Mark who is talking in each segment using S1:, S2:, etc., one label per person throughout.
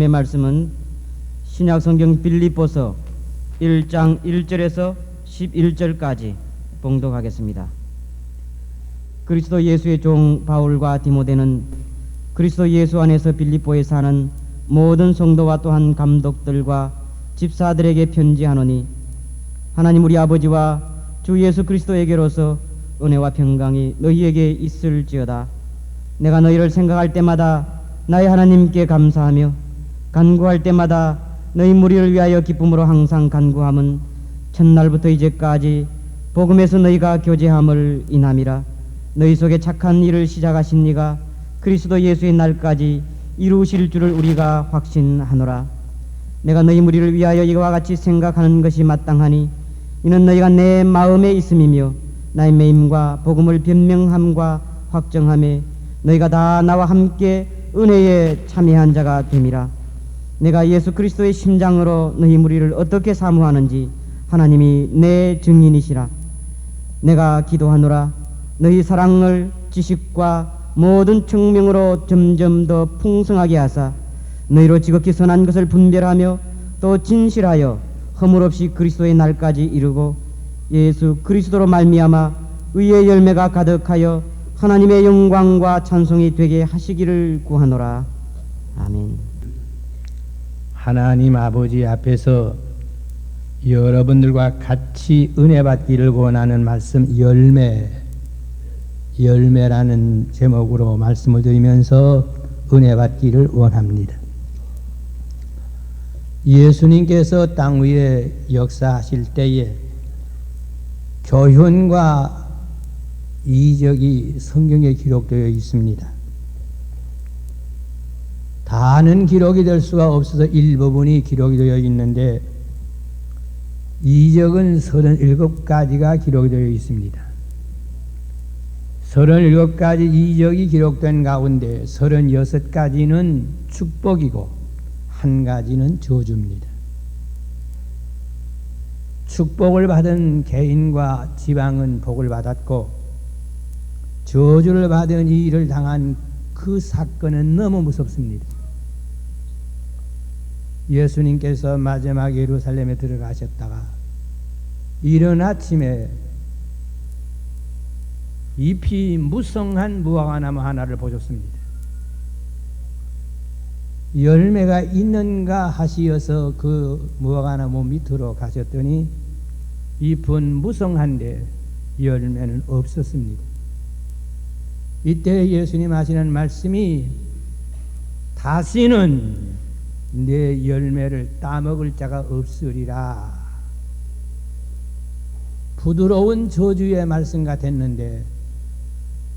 S1: 하나님의 말씀은 신약성경 빌립보서 1장 1절에서 11절까지 봉독하겠습니다. 그리스도 예수의 종 바울과 디모데는 그리스도 예수 안에서 빌립보에 사는 모든 성도와 또한 감독들과 집사들에게 편지하노니, 하나님 우리 아버지와 주 예수 그리스도에게로서 은혜와 평강이 너희에게 있을지어다. 내가 너희를 생각할 때마다 나의 하나님께 감사하며 간구할 때마다 너희 무리를 위하여 기쁨으로 항상 간구함은 첫날부터 이제까지 복음에서 너희가 교제함을 인함이라. 너희 속에 착한 일을 시작하신 이가 그리스도 예수의 날까지 이루실 줄을 우리가 확신하노라. 내가 너희 무리를 위하여 이와 같이 생각하는 것이 마땅하니 이는 너희가 내 마음에 있음이며 나의 매임과 복음을 변명함과 확정함에 너희가 다 나와 함께 은혜에 참여한 자가 됨이라. 내가 예수 그리스도의 심장으로 너희 무리를 어떻게 사모하는지 하나님이 내 증인이시라. 내가 기도하노라. 너희 사랑을 지식과 모든 청명으로 점점 더 풍성하게 하사 너희로 지극히 선한 것을 분별하며 또 진실하여 허물 없이 그리스도의 날까지 이르고 예수 그리스도로 말미암아 의의 열매가 가득하여 하나님의 영광과 찬송이 되게 하시기를 구하노라. 아멘.
S2: 하나님 아버지 앞에서 여러분들과 같이 은혜 받기를 원하는 말씀, 열매라는 제목으로 말씀을 드리면서 은혜 받기를 원합니다. 예수님께서 땅 위에 역사하실 때에 교훈과 이적이 성경에 기록되어 있습니다. 다는 기록이 될 수가 없어서 일부분이 기록이 되어 있는데 이적은 37가지가 기록이 되어 있습니다. 37가지 이적이 기록된 가운데 36가지는 축복이고 한 가지는 저주입니다. 축복을 받은 개인과 지방은 복을 받았고 저주를 받은 이 일을 당한 그 사건은 너무 무섭습니다. 예수님께서 마지막 예루살렘에 들어가셨다가 이른 아침에 잎이 무성한 무화과나무 하나를 보셨습니다. 열매가 있는가 하시어서 그 무화과나무 밑으로 가셨더니 잎은 무성한데 열매는 없었습니다. 이때 예수님 하시는 말씀이 다시는 내 열매를 따먹을 자가 없으리라. 부드러운 저주의 말씀 같았는데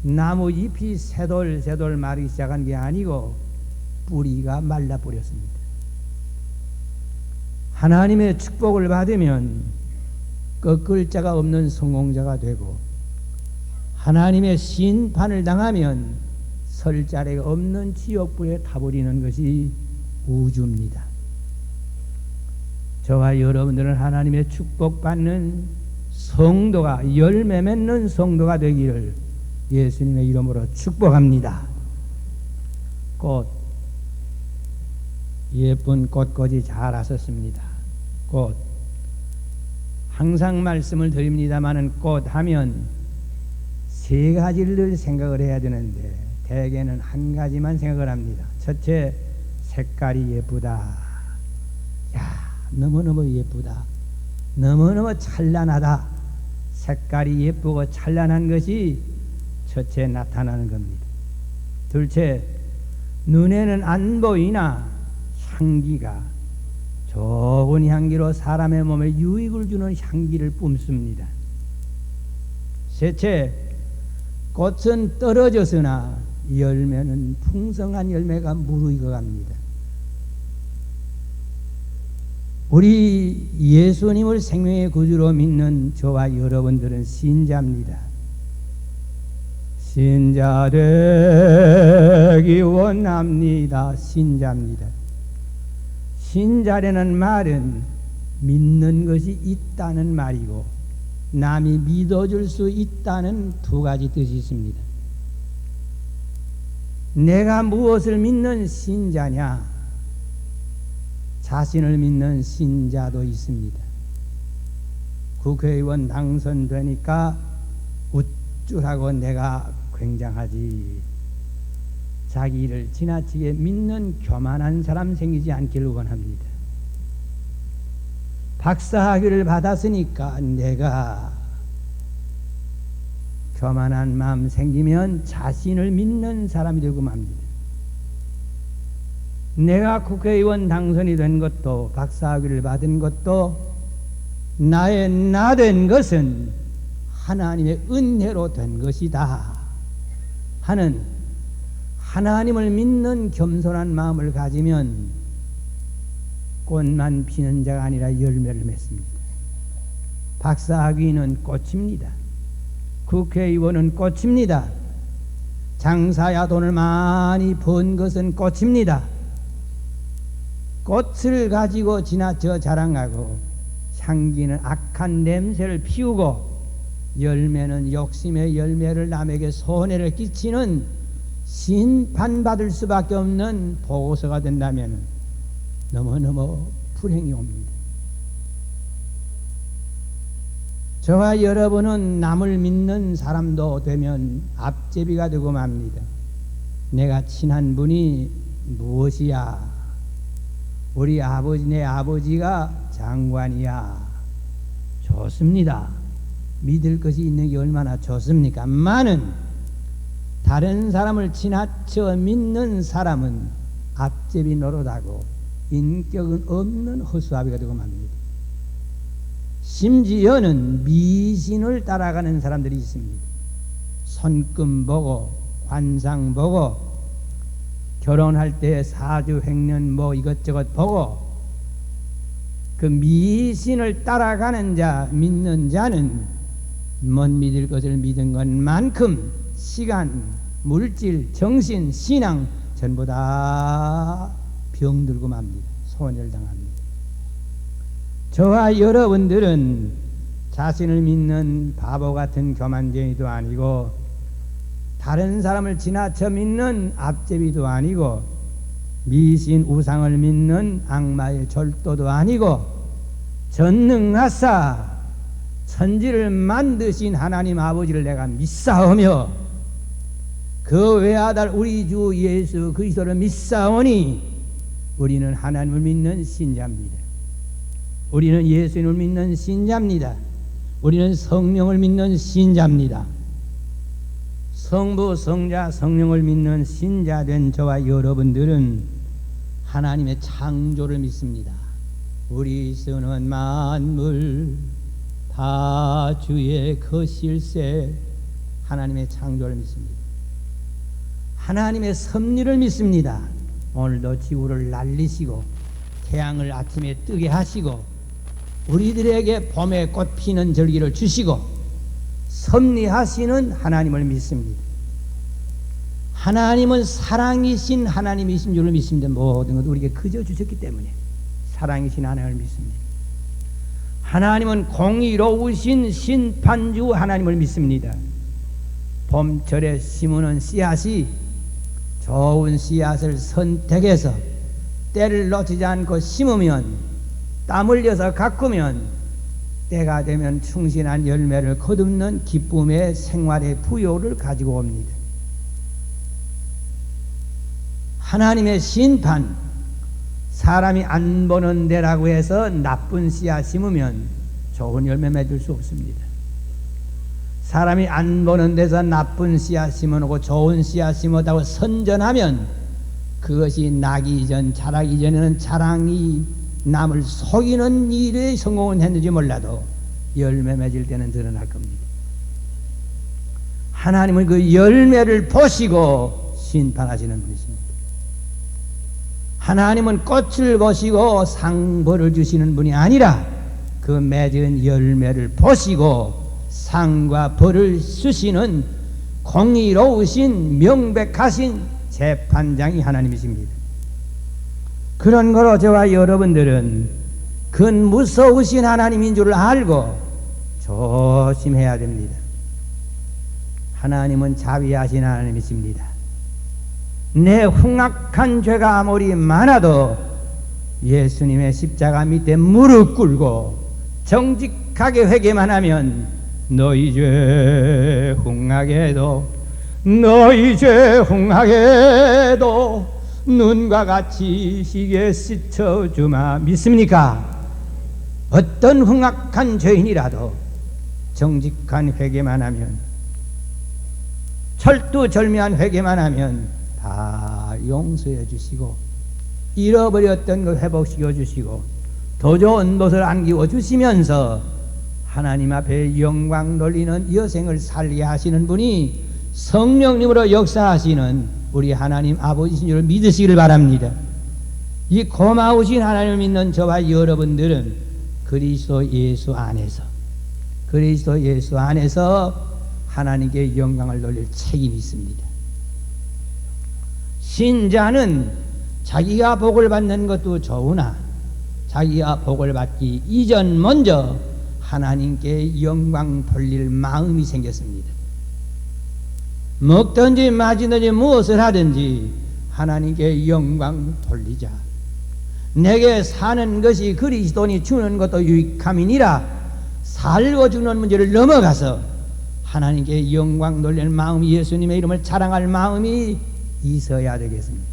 S2: 나무 잎이 새돌새돌 마르기 시작한 게 아니고 뿌리가 말라버렸습니다. 하나님의 축복을 받으면 꺾을 자가 없는 성공자가 되고 하나님의 심판을 당하면 설 자리가 없는 지옥불에 타버리는 것이 우주입니다. 저와 여러분들은 하나님의 축복받는 성도가, 열매 맺는 성도가 되기를 예수님의 이름으로 축복합니다. 꽃, 예쁜 꽃꽂이 잘 하셨습니다. 꽃, 항상 말씀을 드립니다마는 꽃 하면 세 가지를 생각을 해야 되는데 대개는 한 가지만 생각을 합니다. 첫째, 색깔이 예쁘다. 야, 너무너무 예쁘다. 너무너무 찬란하다. 색깔이 예쁘고 찬란한 것이 첫째 나타나는 겁니다. 둘째, 눈에는 안 보이나 향기가 좋은 향기로 사람의 몸에 유익을 주는 향기를 뿜습니다. 셋째, 꽃은 떨어졌으나 열매는 풍성한 열매가 무르익어갑니다. 우리 예수님을 생명의 구주로 믿는 저와 여러분들은 신자입니다. 신자 되기 원합니다. 신자입니다. 신자라는 말은 믿는 것이 있다는 말이고 남이 믿어줄 수 있다는 두 가지 뜻이 있습니다. 내가 무엇을 믿는 신자냐? 자신을 믿는 신자도 있습니다. 국회의원 당선되니까 우쭐하고 내가 굉장하지, 자기 일을 지나치게 믿는 교만한 사람 생기지 않기를 원합니다. 박사학위를 받았으니까 내가 교만한 마음 생기면 자신을 믿는 사람이 되고 맙니다. 내가 국회의원 당선이 된 것도 박사학위를 받은 것도 나의 나 된 것은 하나님의 은혜로 된 것이다 하는 하나님을 믿는 겸손한 마음을 가지면 꽃만 피는 자가 아니라 열매를 맺습니다. 박사학위는 꽃입니다. 국회의원은 꽃입니다. 장사야 돈을 많이 번 것은 꽃입니다. 꽃을 가지고 지나쳐 자랑하고 향기는 악한 냄새를 피우고 열매는 욕심의 열매를 남에게 손해를 끼치는 심판받을 수밖에 없는 보고서가 된다면 너무너무 불행이 옵니다. 저와 여러분은 남을 믿는 사람도 되면 앞제비가 되고 맙니다. 내가 친한 분이 무엇이야? 우리 아버지, 내 아버지가 장관이야. 좋습니다. 믿을 것이 있는 게 얼마나 좋습니까? 많은 다른 사람을 지나쳐 믿는 사람은 앞제비 노릇하고 인격은 없는 허수아비가 되고 맙니다. 심지어는 미신을 따라가는 사람들이 있습니다. 손금 보고 관상 보고 결혼할 때 사주 횡년 뭐 이것저것 보고 그 미신을 따라가는 자, 믿는 자는 못 믿을 것을 믿은 것만큼 시간, 물질, 정신, 신앙 전부 다 병들고 맙니다. 소멸당합니다. 저와 여러분들은 자신을 믿는 바보 같은 교만쟁이도 아니고 다른 사람을 지나쳐 믿는 앞제비도 아니고 미신 우상을 믿는 악마의 절도도 아니고 전능하사 천지를 만드신 하나님 아버지를 내가 믿사오며 그 외아들 우리 주 예수 그리스도를 믿사오니 우리는 하나님을 믿는 신자입니다. 우리는 예수님을 믿는 신자입니다. 우리는 성령을 믿는 신자입니다. 성부, 성자, 성령을 믿는 신자된 저와 여러분들은 하나님의 창조를 믿습니다. 우리 쓰는 만물 다 주의 것일세. 하나님의 창조를 믿습니다. 하나님의 섭리를 믿습니다. 오늘도 지구를 날리시고 태양을 아침에 뜨게 하시고 우리들에게 봄에 꽃 피는 절기를 주시고 섭리하시는 하나님을 믿습니다. 하나님은 사랑이신 하나님이신 줄을 믿습니다. 모든 것 우리에게 그저 주셨기 때문에 사랑이신 하나님을 믿습니다. 하나님은 공의로우신 심판주 하나님을 믿습니다. 봄철에 심으는 씨앗이 좋은 씨앗을 선택해서 때를 놓치지 않고 심으면 땀 흘려서 가꾸면 때가 되면 충신한 열매를 거듭는 기쁨의 생활의 부요를 가지고 옵니다. 하나님의 심판, 사람이 안 보는 데라고 해서 나쁜 씨앗 심으면 좋은 열매 맺을 수 없습니다. 사람이 안 보는 데서 나쁜 씨앗 심어놓고 좋은 씨앗 심었다고 선전하면 그것이 나기 전 자라기 전에는 자랑이 남을 속이는 일에 성공은 했는지 몰라도 열매 맺을 때는 드러날 겁니다. 하나님은 그 열매를 보시고 심판하시는 분이십니다. 하나님은 꽃을 보시고 상벌을 주시는 분이 아니라 그 맺은 열매를 보시고 상과 벌을 주시는 공의로우신 명백하신 재판장이 하나님이십니다. 그런 거로 저와 여러분들은 그 무서우신 하나님인 줄 알고 조심해야 됩니다. 하나님은 자비하신 하나님이십니다. 내 흉악한 죄가 아무리 많아도 예수님의 십자가 밑에 무릎 꿇고 정직하게 회개만 하면 너희 죄 흥하게도 눈과 같이 희게 씻어주마. 믿습니까? 어떤 흉악한 죄인이라도 정직한 회개만 하면, 철두절미한 회개만 하면 다 용서해 주시고 잃어버렸던 걸 회복시켜 주시고 더 좋은 것을 안기워 주시면서 하나님 앞에 영광 돌리는 이 여생을 살게 하시는 분이 성령님으로 역사하시는 우리 하나님 아버지신 줄 믿으시기를 바랍니다. 이 고마우신 하나님을 믿는 저와 여러분들은 그리스도 예수 안에서 하나님께 영광을 돌릴 책임이 있습니다. 신자는 자기가 복을 받는 것도 좋으나 자기가 복을 받기 이전 먼저 하나님께 영광 돌릴 마음이 생겼습니다. 먹든지 마시든지 무엇을 하든지 하나님께 영광 돌리자. 내게 사는 것이 그리스도니 주는 것도 유익함이니라. 살고 죽는 문제를 넘어가서 하나님께 영광 돌릴 마음, 예수님의 이름을 자랑할 마음이 있어야 되겠습니다.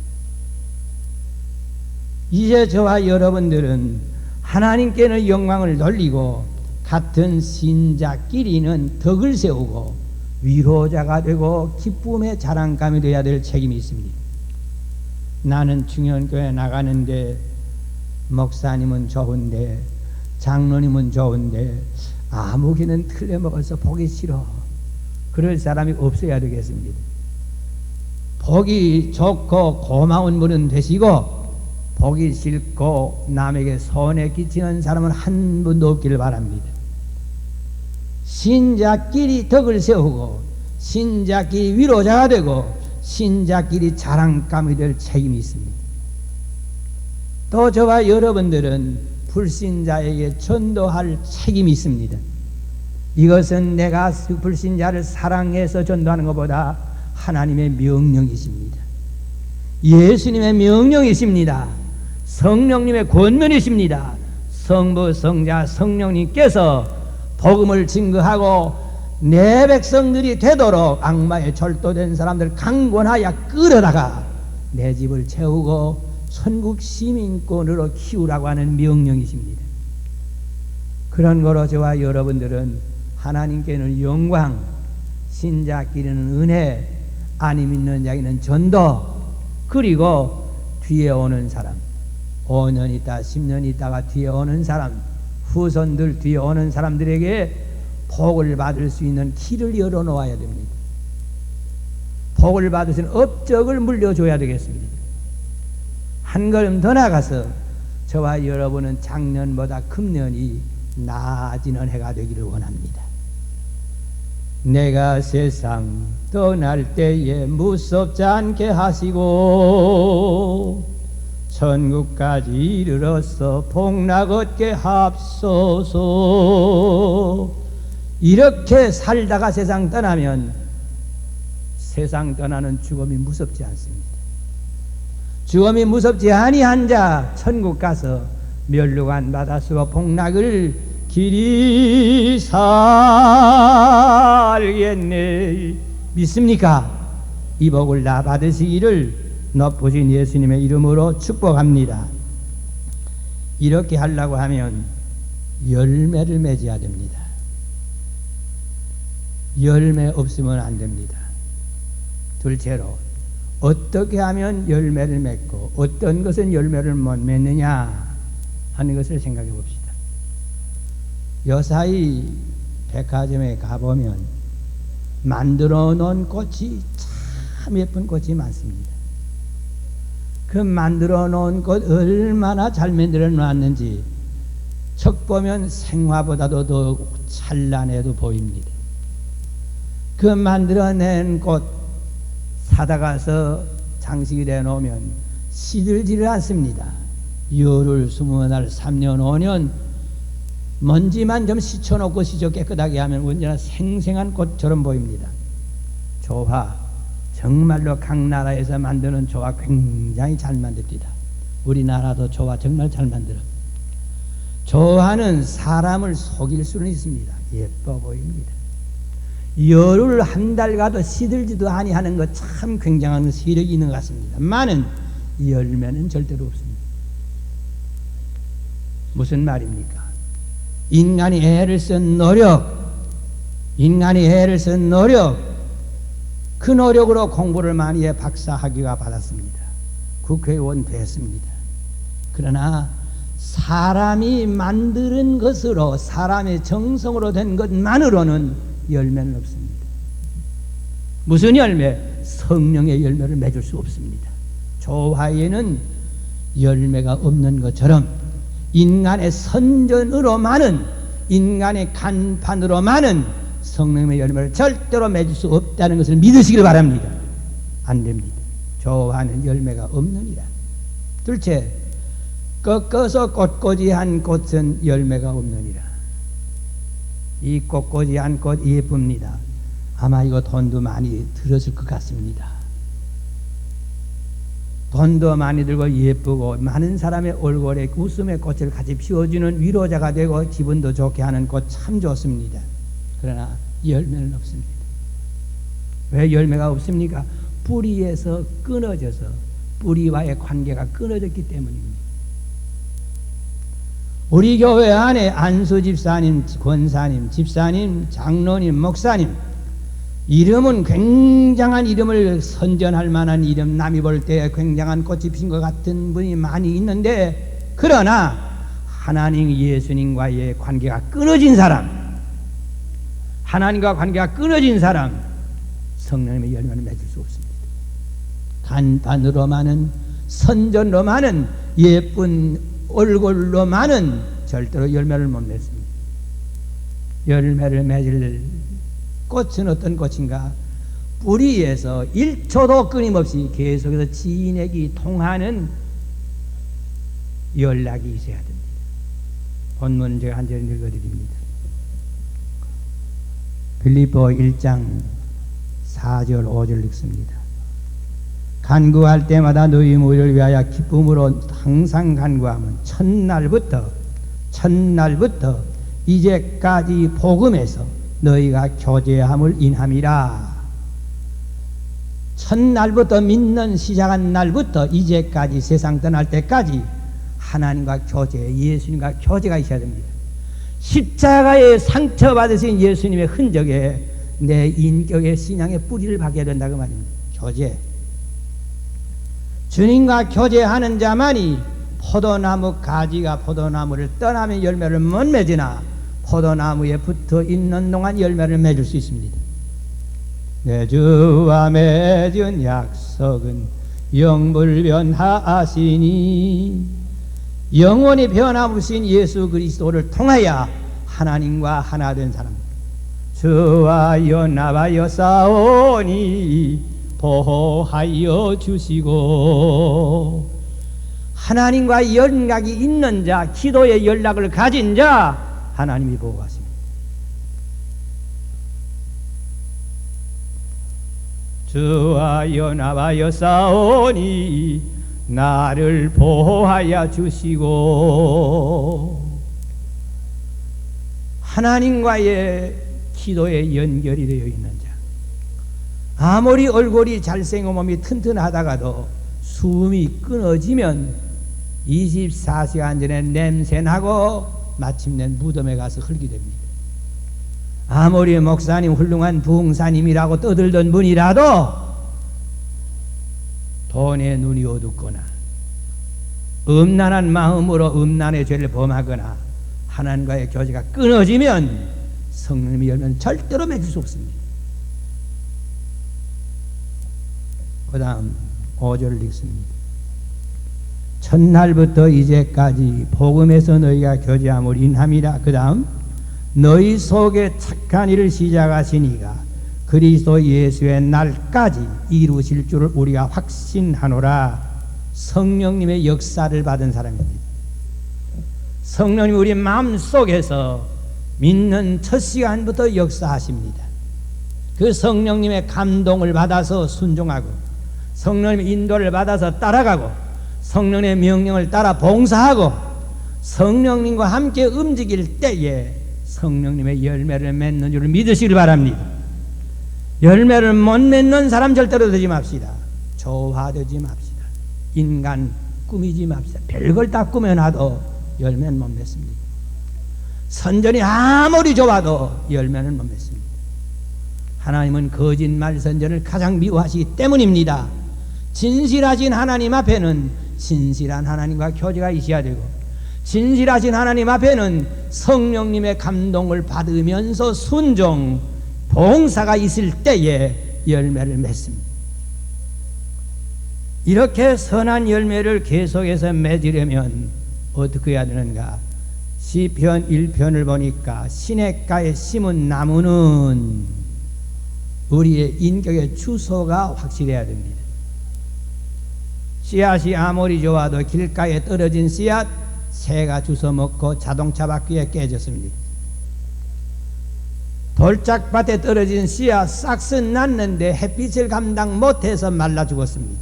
S2: 이제 저와 여러분들은 하나님께는 영광을 돌리고 같은 신자끼리는 덕을 세우고 위로자가 되고 기쁨의 자랑감이 되어야 될 책임이 있습니다. 나는 중연교회 나가는데 목사님은 좋은데 장로님은 좋은데 아무개는 틀려먹어서 보기 싫어. 그럴 사람이 없어야 되겠습니다. 보기 좋고 고마운 분은 되시고 보기 싫고 남에게 손해 끼치는 사람은 한 분도 없기를 바랍니다. 신자끼리 덕을 세우고 신자끼리 위로자가 되고 신자끼리 자랑감이 될 책임이 있습니다. 또 저와 여러분들은 불신자에게 전도할 책임이 있습니다. 이것은 내가 불신자를 사랑해서 전도하는 것보다 하나님의 명령이십니다. 예수님의 명령이십니다. 성령님의 권면이십니다. 성부, 성자, 성령님께서 복음을 증거하고 내 백성들이 되도록 악마에 절도된 사람들 강권하여 끌어다가 내 집을 채우고 천국 시민권으로 키우라고 하는 명령이십니다. 그런 거로 저와 여러분들은 하나님께는 영광, 신자끼리는 은혜, 안 믿는 자에게는 전도, 그리고 뒤에 오는 사람, 5년 있다 10년 있다가 뒤에 오는 사람, 후손들 뒤에 오는 사람들에게 복을 받을 수 있는 길을 열어놓아야 됩니다. 복을 받으신 업적을 물려줘야 되겠습니다. 한 걸음 더 나가서 저와 여러분은 작년보다 금년이 나아지는 해가 되기를 원합니다. 내가 세상 떠날 때에 무섭지 않게 하시고 천국까지 이르러서 복락 얻게 합소서. 이렇게 살다가 세상 떠나면 세상 떠나는 죽음이 무섭지 않습니다. 죽음이 무섭지 아니한 자 천국 가서 멸류관 받아 쓰고 복락을 길이 살겠네. 믿습니까? 이 복을 다 받으시기를 높으신 예수님의 이름으로 축복합니다. 이렇게 하려고 하면 열매를 맺어야 됩니다. 열매 없으면 안 됩니다. 둘째로 어떻게 하면 열매를 맺고 어떤 것은 열매를 못 맺느냐 하는 것을 생각해 봅시다. 요사이 백화점에 가보면 만들어 놓은 꽃이 참 예쁜 꽃이 많습니다. 그 만들어 놓은 꽃 얼마나 잘 만들어 놨는지 척 보면 생화보다도 더 찬란해도 보입니다. 그 만들어낸 꽃 사다 가서 장식이 돼 놓으면 시들지를 않습니다. 열흘, 20날, 3년, 5년 먼지만 좀 씻어놓고 씻어 깨끗하게 하면 언제나 생생한 꽃처럼 보입니다. 조화, 정말로 각 나라에서 만드는 조화 굉장히 잘 만듭니다. 우리나라도 조화 정말 잘 만들어. 조화는 사람을 속일 수는 있습니다. 예뻐 보입니다. 열흘 한 달 가도 시들지도 아니하는 것 참 굉장한 시력이 있는 것 같습니다. 많은 열매는 절대로 없습니다. 무슨 말입니까? 인간이 애를 쓴 노력, 그 노력으로 공부를 많이 해 박사 학위가 받았습니다. 국회의원 됐습니다. 그러나 사람이 만드는 것으로, 사람의 정성으로 된 것만으로는 열매는 없습니다. 무슨 열매? 성령의 열매를 맺을 수 없습니다. 조화에는 열매가 없는 것처럼 인간의 선전으로만은, 인간의 간판으로만은 성령의 열매를 절대로 맺을 수 없다는 것을 믿으시길 바랍니다. 안 됩니다. 조화는 열매가 없느니라. 둘째, 꺾어서 꼿꼿이한 꽃은 열매가 없느니라. 이 꼿꼿이한 꽃 예쁩니다. 아마 이거 돈도 많이 들었을 것 같습니다. 돈도 많이 들고 예쁘고 많은 사람의 얼굴에 웃음의 꽃을 같이 피워주는 위로자가 되고 기분도 좋게 하는 꽃 참 좋습니다. 그러나 열매는 없습니다. 왜 열매가 없습니까? 뿌리에서 끊어져서, 뿌리와의 관계가 끊어졌기 때문입니다. 우리 교회 안에 안수 집사님, 권사님, 집사님, 장로님, 목사님, 이름은 굉장한 이름을 선전할 만한 이름, 남이 볼 때 굉장한 꽃이 핀 것 같은 분이 많이 있는데, 그러나 하나님 예수님과의 관계가 끊어진 사람, 하나님과 관계가 끊어진 사람, 성령님의 열매는 맺을 수 없습니다. 간판으로만은, 선전로만은, 예쁜 얼굴로만은 절대로 열매를 못 맺습니다. 열매를 맺을 꽃은 어떤 꽃인가? 뿌리에서 1초도 끊임없이 계속해서 진액이 통하는 연락이 있어야 됩니다. 본문 제가 한 절 읽어드립니다. 빌립보 1장 4절 5절 읽습니다. 간구할 때마다 너희 모두를 위하여 기쁨으로 항상 간구하면 첫날부터 이제까지 복음에서 너희가 교제함을 인함이라. 첫날부터, 믿는 시작한 날부터 이제까지, 세상 떠날 때까지 하나님과 교제, 예수님과 교제가 있어야 됩니다. 십자가에 상처받으신 예수님의 흔적에 내 인격의 신앙의 뿌리를 박아야 된다고 말입니다. 교제. 주님과 교제하는 자만이 포도나무 가지가 포도나무를 떠나면 열매를 못 맺으나 포도나무에 붙어 있는 동안 열매를 맺을 수 있습니다. 내 주와 맺은 약속은 영불변하시니, 영원히 변함없인 예수 그리스도를 통하여 하나님과 하나 된 사람, 주와 연합하여 싸우니 보호하여 주시고, 하나님과 연락이 있는 자, 기도의 연락을 가진 자, 하나님이 보호하십니다. 주와 연합하여 싸우니 나를 보호하여 주시고, 하나님과의 기도에 연결이 되어 있는 자, 아무리 얼굴이 잘생겨 몸이 튼튼하다가도 숨이 끊어지면 24시간 전에 냄새나고 마침내 무덤에 가서 흙이 됩니다. 아무리 목사님 훌륭한 부흥사님이라고 떠들던 분이라도 돈에 눈이 어둡거나 음란한 마음으로 음란의 죄를 범하거나 하나님과의 교제가 끊어지면 성령님이 열면 절대로 맺을 수 없습니다. 그 다음 5절을 읽습니다. 첫날부터 이제까지 복음에서 너희가 교제함을 인함이라. 그 다음 너희 속에 착한 일을 시작하시니가 그리스도 예수의 날까지 이루실 줄을 우리가 확신하노라. 성령님의 역사를 받은 사람입니다. 성령님 우리 마음속에서 믿는 첫 시간부터 역사하십니다. 그 성령님의 감동을 받아서 순종하고 성령님의 인도를 받아서 따라가고 성령의 명령을 따라 봉사하고 성령님과 함께 움직일 때에 성령님의 열매를 맺는 줄을 믿으시길 바랍니다. 열매를 못 맺는 사람 절대로 되지 맙시다. 조화되지 맙시다. 인간 꾸미지 맙시다. 별걸 다 꾸며놔도 열매는 못 맺습니다. 선전이 아무리 좋아도 열매는 못 맺습니다. 하나님은 거짓말 선전을 가장 미워하시기 때문입니다. 진실하신 하나님 앞에는 진실한 하나님과 교제가 있어야 되고, 진실하신 하나님 앞에는 성령님의 감동을 받으면서 순종, 봉사가 있을 때에 열매를 맺습니다. 이렇게 선한 열매를 계속해서 맺으려면 어떻게 해야 되는가? 시편 1편을 보니까 시냇가에 심은 나무는 우리의 인격의 주소가 확실해야 됩니다. 씨앗이 아무리 좋아도 길가에 떨어진 씨앗 새가 주워 먹고 자동차 바퀴에 깨졌습니다. 돌짝밭에 떨어진 씨앗 싹은 났는데 햇빛을 감당 못해서 말라 죽었습니다.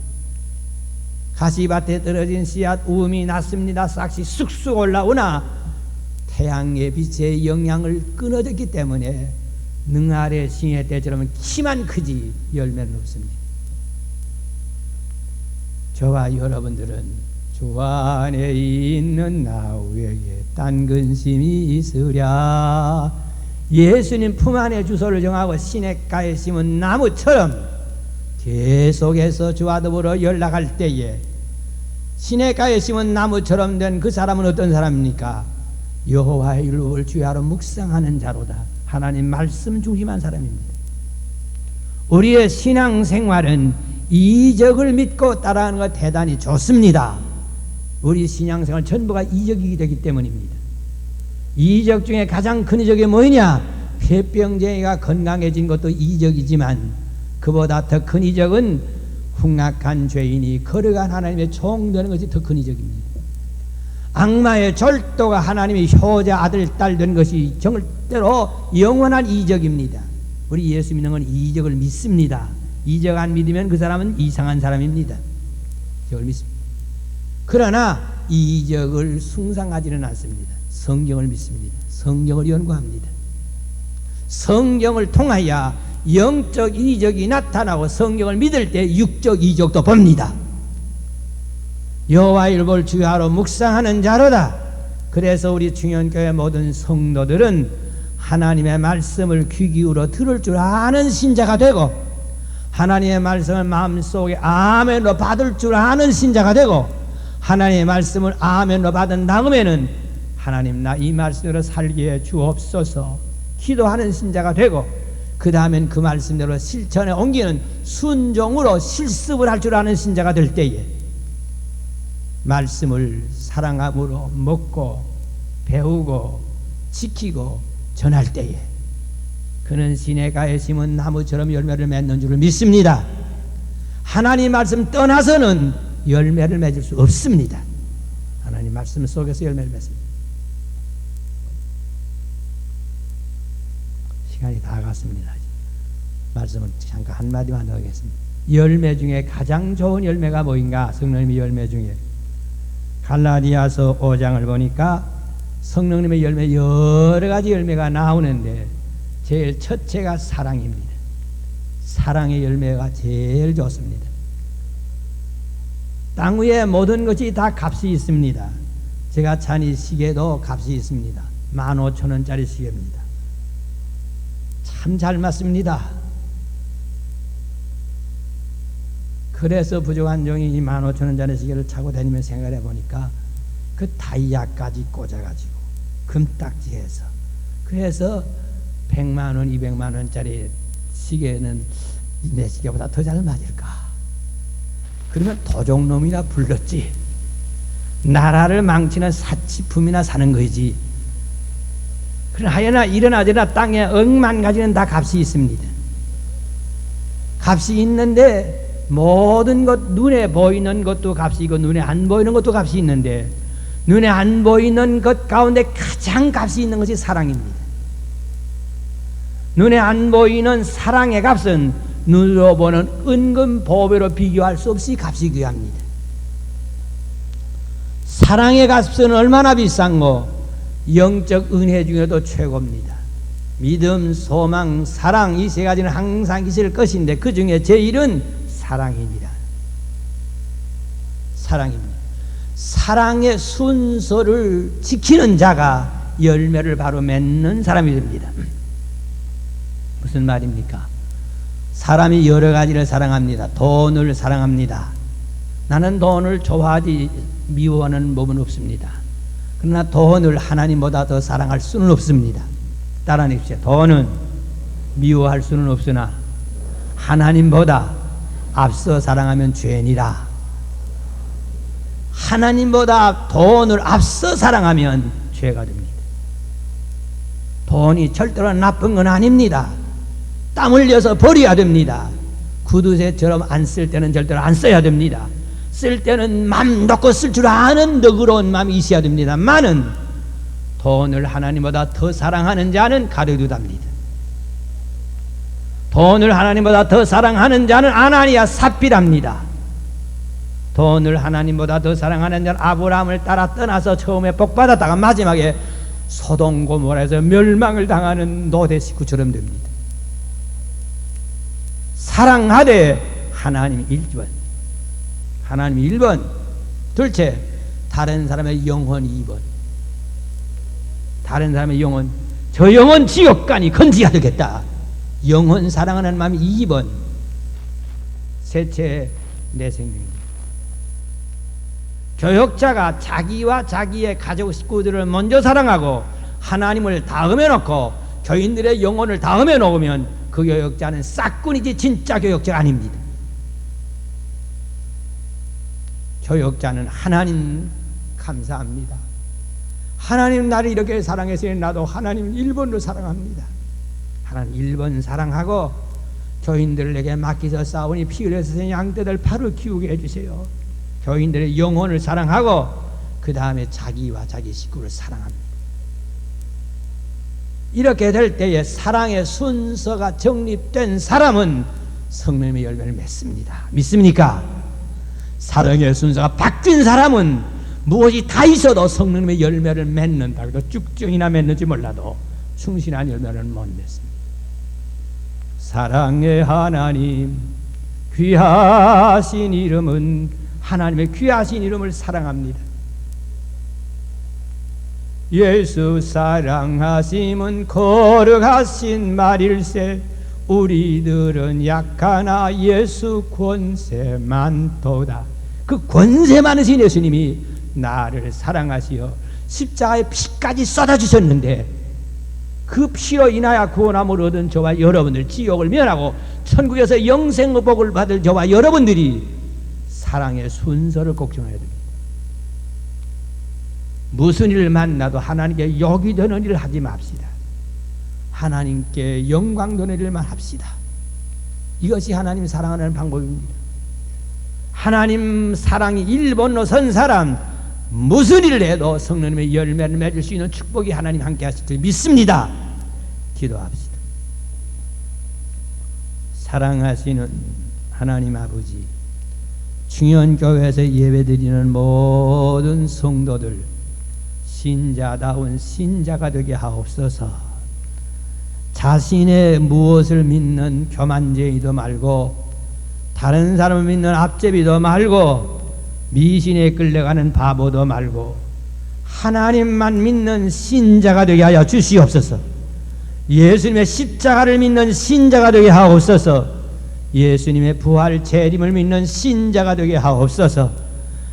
S2: 가시밭에 떨어진 씨앗 우음이 났습니다. 싹이 쑥쑥 올라오나 태양의 빛의 영향을 끊어졌기 때문에 능아래 싱의 때처럼 키만 크지 열매는 없습니다. 저와 여러분들은 주 안에 있는 나에게 딴 근심이 있으랴. 예수님 품 안에 주소를 정하고 시냇가에 심은 나무처럼 계속해서 주와 더불어 연락할 때에 시냇가에 심은 나무처럼 된 그 사람은 어떤 사람입니까? 여호와의 율법을 주야로 묵상하는 자로다. 하나님 말씀 중심한 사람입니다. 우리의 신앙생활은 이적을 믿고 따라하는 것 대단히 좋습니다. 우리 신앙생활 전부가 이적이 되기 때문입니다. 이적 중에 가장 큰 이적이 뭐냐? 폐병쟁이가 건강해진 것도 이적이지만 그보다 더 큰 이적은 흉악한 죄인이 걸어간 하나님의 종 되는 것이 더 큰 이적입니다. 악마의 절도가 하나님의 효자 아들 딸 된 것이 절대로 영원한 이적입니다. 우리 예수 믿는 건 이적을 믿습니다. 이적 안 믿으면 그 사람은 이상한 사람입니다. 이적을 믿습니다. 그러나 이적을 숭상하지는 않습니다. 성경을 믿습니다. 성경을 연구합니다. 성경을 통하여 영적 이적이 나타나고 성경을 믿을 때 육적 이적도 봅니다. 여호와의 율법을 주야로 묵상하는 자로다. 그래서 우리 중현교회 모든 성도들은 하나님의 말씀을 귀 기울여 들을 줄 아는 신자가 되고 하나님의 말씀을 마음속에 아멘으로 받을 줄 아는 신자가 되고 하나님의 말씀을 아멘으로 받은 다음에는 하나님 나 이 말씀대로 살게 해 주옵소서 기도하는 신자가 되고 그 다음엔 그 말씀대로 실천에 옮기는 순종으로 실습을 할 줄 아는 신자가 될 때에 말씀을 사랑함으로 먹고 배우고 지키고 전할 때에 그는 시냇가에 심은 나무처럼 열매를 맺는 줄을 믿습니다. 하나님 말씀 떠나서는 열매를 맺을 수 없습니다. 하나님 말씀 속에서 열매를 맺습니다. 시간이 다 갔습니다. 말씀을 잠깐 한마디만 더 하겠습니다. 열매 중에 가장 좋은 열매가 뭐인가? 성령님의 열매 중에 갈라디아서 5장을 보니까 성령님의 열매 여러 가지 열매가 나오는데 제일 첫째가 사랑입니다. 사랑의 열매가 제일 좋습니다. 땅 위에 모든 것이 다 값이 있습니다. 제가 찬 이 시계도 값이 있습니다. 15,000원짜리 시계입니다. 참 잘 맞습니다. 그래서 부족한 종이 이 15,000원짜리 시계를 차고 다니면서 생각을 해보니까 그 다이아까지 꽂아가지고 금딱지해서 그래서 100만원, 200만원짜리 시계는 내 시계보다 더 잘 맞을까? 그러면 도적놈이나 불렀지. 나라를 망치는 사치품이나 사는 거지. 그러나 하여나 일어나저나 땅에 억만 가지는 다 값이 있습니다. 값이 있는데 모든 것 눈에 보이는 것도 값이 있고 눈에 안 보이는 것도 값이 있는데 눈에 안 보이는 것 가운데 가장 값이 있는 것이 사랑입니다. 눈에 안 보이는 사랑의 값은 눈으로 보는 은금 보배로 비교할 수 없이 값이 귀합니다. 사랑의 값은 얼마나 비싼고 영적 은혜 중에도 최고입니다. 믿음, 소망, 사랑 이 세 가지는 항상 있을 것인데 그 중에 제일은 사랑입니다. 사랑입니다. 사랑의 순서를 지키는 자가 열매를 바로 맺는 사람이 됩니다. 무슨 말입니까? 사람이 여러 가지를 사랑합니다. 돈을 사랑합니다. 나는 돈을 좋아하지 미워하는 법은 없습니다. 그러나 돈을 하나님보다 더 사랑할 수는 없습니다. 따라내십시오. 돈은 미워할 수는 없으나 하나님보다 앞서 사랑하면 죄니라. 하나님보다 돈을 앞서 사랑하면 죄가 됩니다. 돈이 절대로 나쁜 건 아닙니다. 땀 흘려서 버려야 됩니다. 구두쇠처럼 안 쓸 때는 절대로 안 써야 됩니다. 쓸 때는 맘 놓고 쓸 줄 아는 너그러운 마음이 있어야 됩니다. 많은 돈을 하나님보다 더 사랑하는 자는 가룟유다입니다. 돈을 하나님보다 더 사랑하는 자는 아나니아 삽비라입니다. 돈을 하나님보다 더 사랑하는 자는 아브라함을 따라 떠나서 처음에 복받았다가 마지막에 소돔 고모라에서 멸망을 당하는 노대 식구처럼 됩니다. 사랑하되 하나님 1번, 하나님 1번, 둘째 다른 사람의 영혼 2번. 다른 사람의 영혼, 저 영혼 지옥 가니 건지야 되겠다. 영혼 사랑하는 마음이 2번. 셋째 내 생명입니다. 교역자가 자기와 자기의 가족 식구들을 먼저 사랑하고 하나님을 다음에 놓고 교인들의 영혼을 다음에 놓으면 그 교역자는 싹꾼이지 진짜 교역자가 아닙니다. 교역자는 하나님 감사합니다. 하나님 나를 이렇게 사랑해서 나도 하나님 1번으로 사랑합니다. 하나님 1번 사랑하고 교인들에게 맡기서 싸우니 피 흘려서 양떼들 팔을 키우게 해주세요. 교인들의 영혼을 사랑하고 그 다음에 자기와 자기 식구를 사랑합니다. 이렇게 될 때에 사랑의 순서가 정립된 사람은 성령의 열매를 맺습니다. 믿습니까? 사랑의 순서가 바뀐 사람은 무엇이 다 있어도 성령의 열매를 맺는다고 해도 쭉쭉이나 맺는지 몰라도 충실한 열매를 못 맺습니다. 사랑의 하나님 귀하신 이름은 하나님의 귀하신 이름을 사랑합니다. 예수 사랑하심은 거룩하신 말일세 우리들은 약하나 예수 권세 많도다. 그 권세 많으신 예수님이 나를 사랑하시어 십자가의 피까지 쏟아주셨는데 그 피로 인하여 구원함을 얻은 저와 여러분들, 지옥을 면하고 천국에서 영생의 복을 받을 저와 여러분들이 사랑의 순서를 걱정해야 됩니다. 무슨 일을 만나도 하나님께 욕이 되는 일을 하지 맙시다. 하나님께 영광 되는 일만 합시다. 이것이 하나님 사랑하는 방법입니다. 하나님 사랑이 1번으로 선 사람 무슨 일을 해도 성령님의 열매를 맺을 수 있는 축복이 하나님 함께 하실 줄 믿습니다. 기도합시다. 사랑하시는 하나님 아버지, 중현교회에서 예배드리는 모든 성도들 신자다운 신자가 되게 하옵소서. 자신의 무엇을 믿는 교만쟁이도 말고 다른 사람을 믿는 앞제비도 말고 미신에 끌려가는 바보도 말고 하나님만 믿는 신자가 되게 하여 주시옵소서. 예수님의 십자가를 믿는 신자가 되게 하옵소서. 예수님의 부활 재림을 믿는 신자가 되게 하옵소서.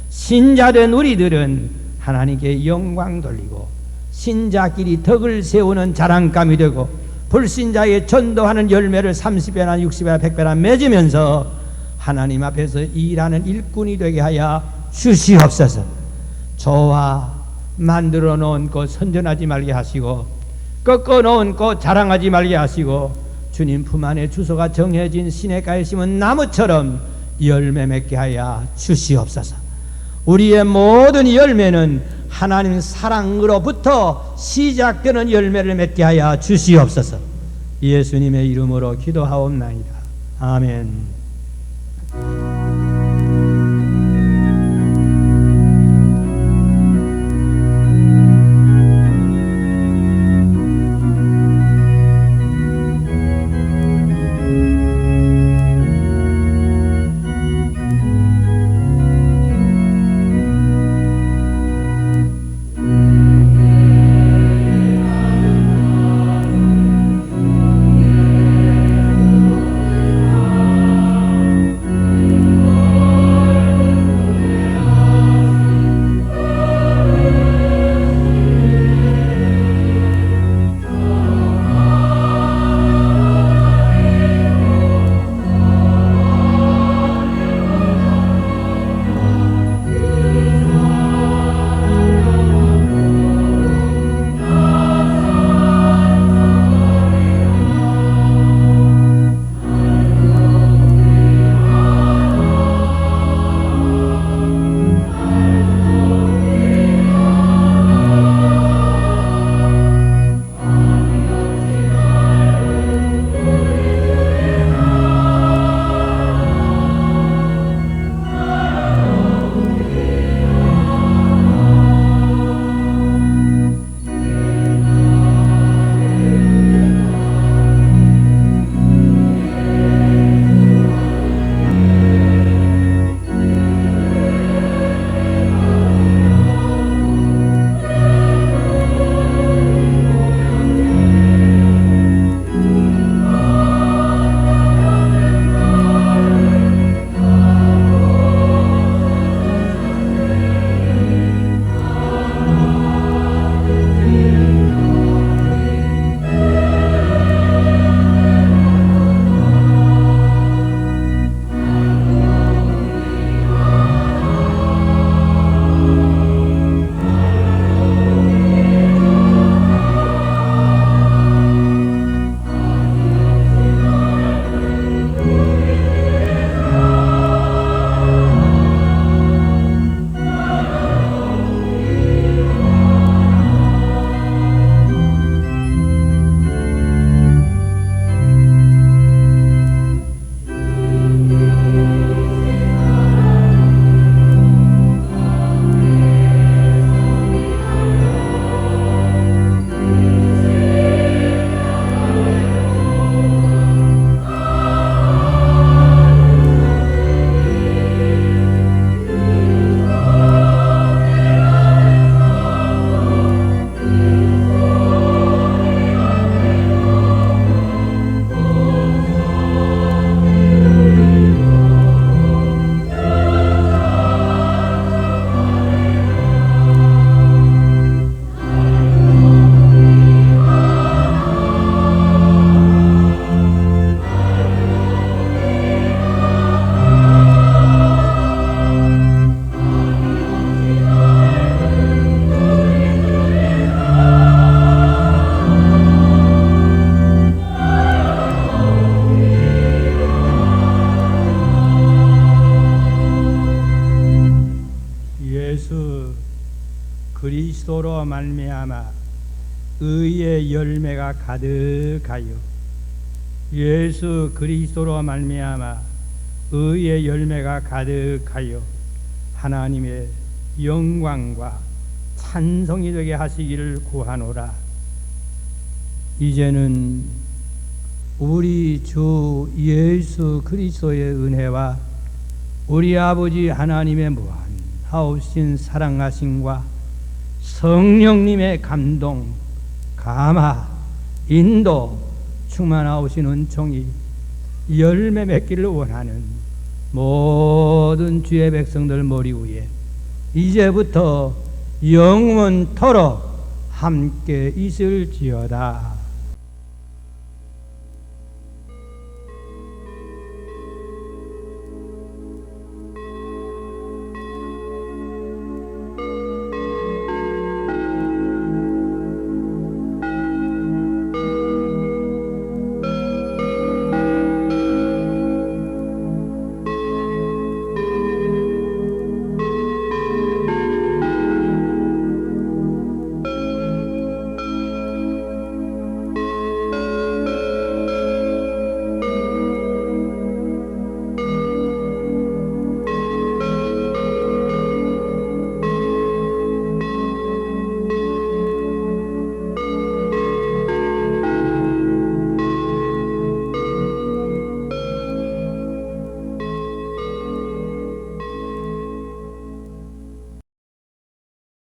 S2: 신자된 우리들은 하나님께 영광 돌리고 신자끼리 덕을 세우는 자랑감이 되고 불신자에 전도하는 열매를 30배나 60배나 100배나 맺으면서 하나님 앞에서 일하는 일꾼이 되게 하여 주시옵소서. 저와 만들어 놓은 것 선전하지 말게 하시고 꺾어 놓은 것 자랑하지 말게 하시고 주님 품 안에 주소가 정해진 시냇가에 심은 나무처럼 열매 맺게 하여 주시옵소서. 우리의 모든 열매는 하나님 사랑으로부터 시작되는 열매를 맺게 하여 주시옵소서. 예수님의 이름으로 기도하옵나이다. 아멘. 그리스도로 말미암아 의의 열매가 가득하여 예수 그리스도로 말미암아 의의 열매가 가득하여 하나님의 영광과 찬송이 되게 하시기를 구하노라. 이제는 우리 주 예수 그리스도의 은혜와 우리 아버지 하나님의 무한하신 사랑하심과 성령님의 감동, 감화, 인도, 충만하신 은총이 열매 맺기를 원하는 모든 주의 백성들 머리 위에 이제부터 영원토록 함께 있을지어다.